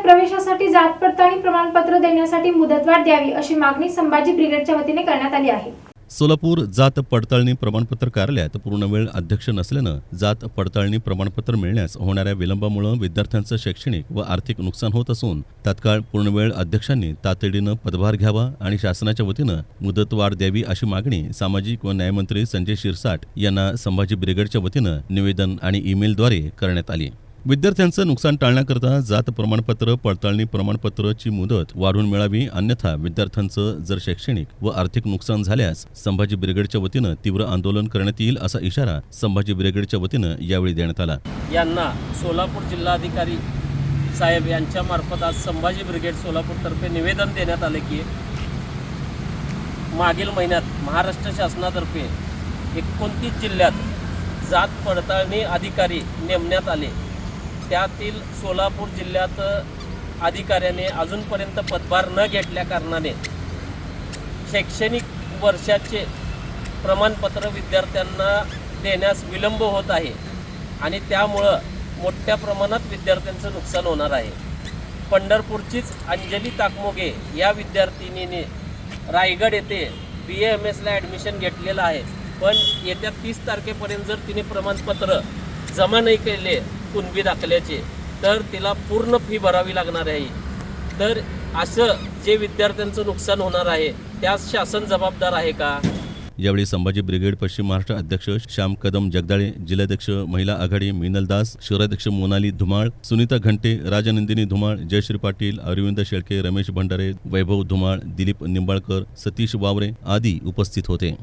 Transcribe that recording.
प्रवेशासाठी जात पडताळणी प्रमाणपत्र देण्यासाठी मुदतवाढ द्यावी अशी मागणी संभाजी ब्रिगेडच्या वतीने करण्यात आली आहे। सोलापूर जात पडताळणी प्रमाणपत्र कार्यालयात पूर्णवेळ अध्यक्ष नसल्यानं जात पडताळणी प्रमाणपत्र मिळण्यास होणाऱ्या विलंबामुळे विद्यार्थ्यांचं शैक्षणिक व आर्थिक नुकसान होत असून तात्काळ पूर्णवेळ अध्यक्षांनी तातडीनं पदभार घ्यावा आणि शासनाच्या वतीनं मुदतवाढ द्यावी अशी मागणी सामाजिक व न्यायमंत्री संजय शिरसाट यांना संभाजी ब्रिगेडच्या वतीनं निवेदन आणि ईमेलद्वारे करण्यात आली। विद्यार्थ्यांचं नुकसान टाळण्याकरता जात प्रमाणपत्र पडताळणी प्रमाणपत्राची मुदत वाढवून मिळावी, अन्यथा विद्यार्थ्यांचं जर शैक्षणिक व आर्थिक नुकसान झाल्यास संभाजी ब्रिगेडच्या वतीनं तीव्र आंदोलन करण्यात येईल असा इशारा संभाजी ब्रिगेडच्या वतीनं यावेळी देण्यात आला। यांना सोलापूर जिल्हाधिकारी साहेब यांच्या मार्फत आज संभाजी ब्रिगेड सोलापूरतर्फे निवेदन देण्यात आले की मागील महिन्यात महाराष्ट्र शासनातर्फे 29 जिल्ह्यात जात पडताळणी अधिकारी नेमण्यात आले। त्यातील सोलापूर जिल्ह्यात अधिकाऱ्याने अजूनपर्यंत पदभार न घेतल्या कारणाने शैक्षणिक वर्षाचे प्रमाणपत्र विद्यार्थ्यांना देण्यास विलंब होत आहे आणि त्यामुळं मोठ्या प्रमाणात विद्यार्थ्यांचं नुकसान होणार आहे। पंढरपूरचीच अंजली ताकमोगे या विद्यार्थिनीने रायगड येथे BAMSला ॲडमिशन घेतलेलं आहे, पण येत्या 30 तारखेपर्यंत जर तिने प्रमाणपत्र जमा नाही केले कुणबी दाखल्याचे तर तिला पूर्ण फी भरावी लागणार आहे। तर असं जे विद्यार्थ्यांचं नुकसान होणार आहे त्यास शासन जबाबदार आहे का? यावेळी संभाजी ब्रिगेड पश्चिम महाराष्ट्र अध्यक्ष श्याम कदम जगदाळे, जिल्हाध्यक्ष महिला आघाडी मिनल दास, शहराध्यक्ष मोनाली धुमाळ, सुनीता घंटे, राजनंदिनी धुमाळ, जयश्री पाटील, अरविंद शेळके, रमेश भंडारे, वैभव धुमाळ, दिलीप निंबाळकर, सतीश वावरे आदी उपस्थित होते।